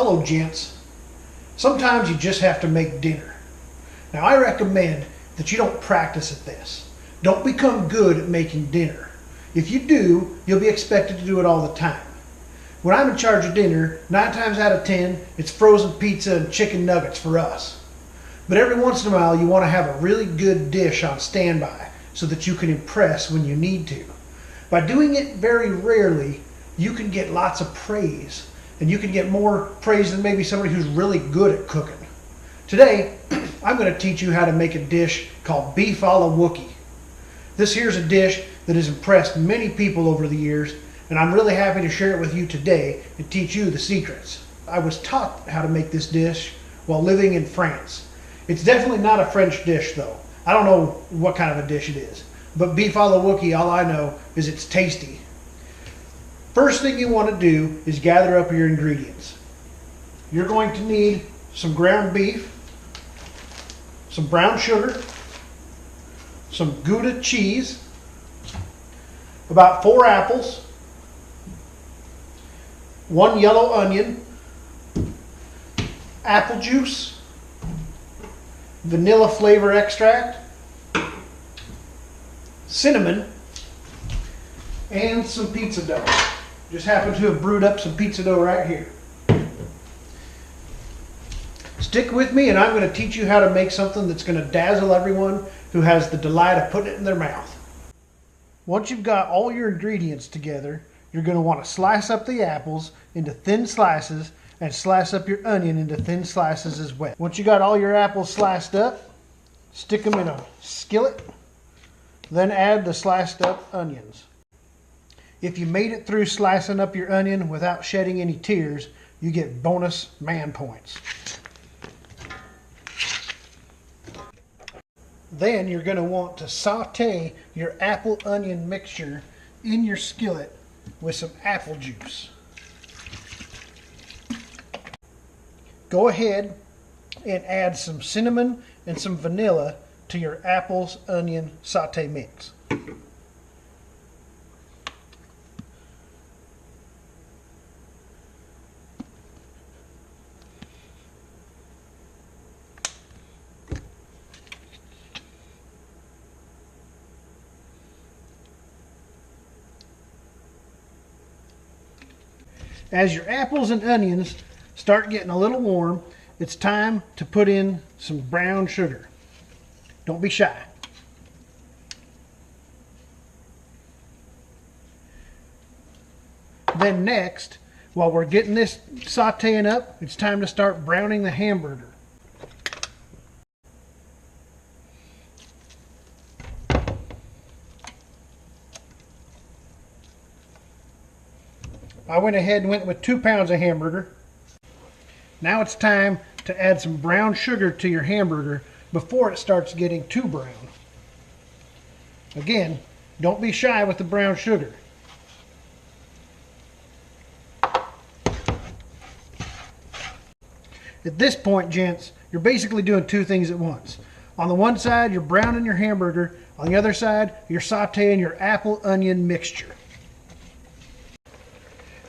Hello gents. Sometimes you just have to make dinner. Now I recommend that you don't practice at this. Don't become good at making dinner. If you do, you'll be expected to do it all the time. When I'm in charge of dinner, 9 times out of 10, it's frozen pizza and chicken nuggets for us. But every once in a while you want to have a really good dish on standby so that you can impress when you need to. By doing it very rarely, you can get lots of praise. And you can get more praise than maybe somebody who's really good at cooking. Today, I'm going to teach you how to make a dish called beef a la Wookie. This here's a dish that has impressed many people over the years, and I'm really happy to share it with you today and teach you the secrets. I was taught how to make this dish while living in France. It's definitely not a French dish though. I don't know what kind of a dish it is. But beef a la Wookie, all I know is it's tasty. First thing you want to do is gather up your ingredients. You're going to need some ground beef, some brown sugar, some Gouda cheese, about 4 apples, 1 yellow onion, apple juice, vanilla flavor extract, cinnamon, and some pizza dough. Just happen to have brewed up some pizza dough right here. Stick with me and I'm going to teach you how to make something that's going to dazzle everyone who has the delight of putting it in their mouth. Once you've got all your ingredients together, you're going to want to slice up the apples into thin slices and slice up your onion into thin slices as well. Once you got all your apples sliced up, stick them in a skillet, then add the sliced up onions. If you made it through slicing up your onion without shedding any tears, you get bonus man points. Then you're going to want to saute your apple onion mixture in your skillet with some apple juice. Go ahead and add some cinnamon and some vanilla to your apples onion saute mix. As your apples and onions start getting a little warm, it's time to put in some brown sugar. Don't be shy. Then next, while we're getting this sauteing up, it's time to start browning the hamburger. I went ahead and went with 2 pounds of hamburger. Now it's time to add some brown sugar to your hamburger before it starts getting too brown. Again, don't be shy with the brown sugar. At this point, gents, you're basically doing 2 things at once. On the one side, you're browning your hamburger. On the other side, you're sauteing your apple onion mixture.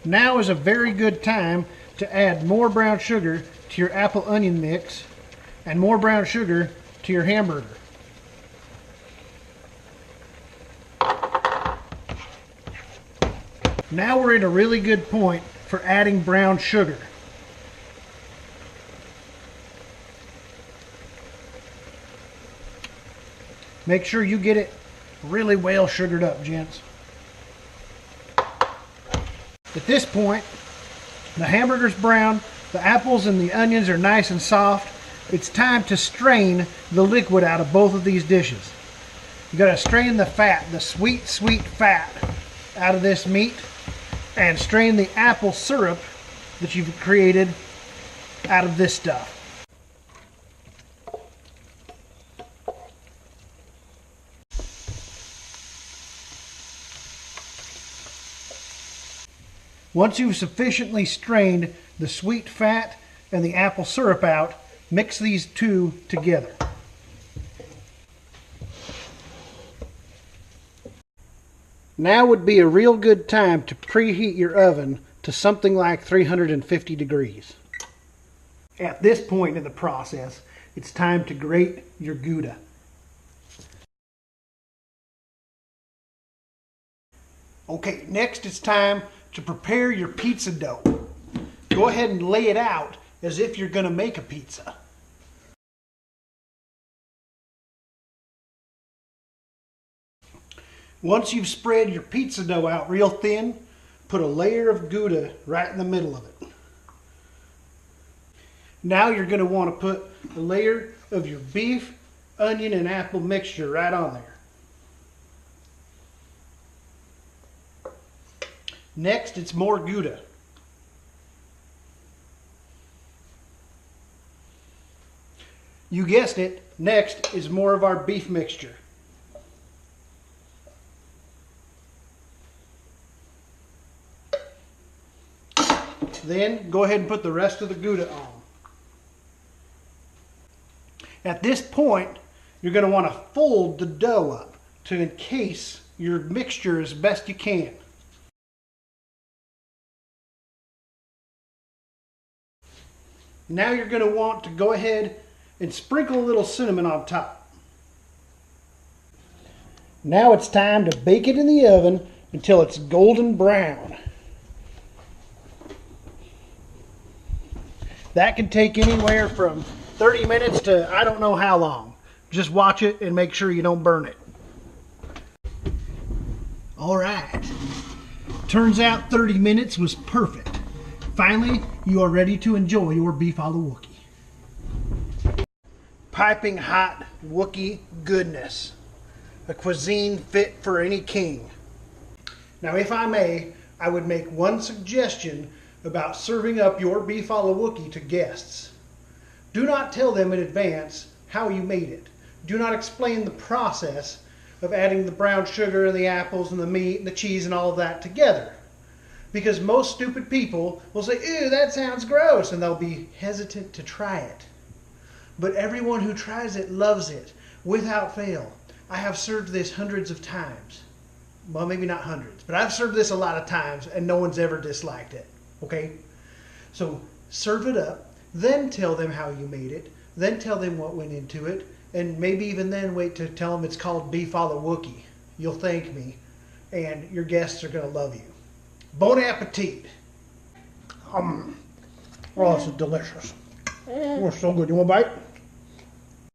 Now is a very good time to add more brown sugar to your apple onion mix and more brown sugar to your hamburger. Now we're at a really good point for adding brown sugar. Make sure you get it really well sugared up, gents. At this point, the hamburger's brown, the apples and the onions are nice and soft. It's time to strain the liquid out of both of these dishes. You gotta strain the fat, the sweet, sweet fat out of this meat, and strain the apple syrup that you've created out of this stuff. Once you've sufficiently strained the sweet fat and the apple syrup out, mix these two together. Now would be a real good time to preheat your oven to something like 350 degrees. At this point in the process, it's time to grate your Gouda. Okay, next it's time to prepare your pizza dough. Go ahead and lay it out as if you're going to make a pizza. Once you've spread your pizza dough out real thin, put a layer of Gouda right in the middle of it. Now you're going to want to put a layer of your beef, onion, and apple mixture right on there. Next, it's more Gouda. You guessed it, next is more of our beef mixture. Then go ahead and put the rest of the Gouda on. At this point, you're going to want to fold the dough up to encase your mixture as best you can. Now you're going to want to go ahead and sprinkle a little cinnamon on top. Now it's time to bake it in the oven until it's golden brown. That can take anywhere from 30 minutes to I don't know how long. Just watch it and make sure you don't burn it. All right. Turns out 30 minutes was perfect. Finally, you are ready to enjoy your beef a la Wookie. Piping hot Wookie goodness. A cuisine fit for any king. Now, if I may, I would make one suggestion about serving up your beef a la Wookie to guests. Do not tell them in advance how you made it. Do not explain the process of adding the brown sugar and the apples and the meat and the cheese and all of that together. Because most stupid people will say, ew, that sounds gross, and they'll be hesitant to try it. But everyone who tries it loves it, without fail. I have served this hundreds of times. Well, maybe not hundreds, but I've served this a lot of times, and no one's ever disliked it. Okay? So serve it up, then tell them how you made it, then tell them what went into it, and maybe even then wait to tell them it's called beef a la Wookie. You'll thank me, and your guests are going to love you. Bon appetit. Oh, this is delicious. Oh, so good. You want a bite?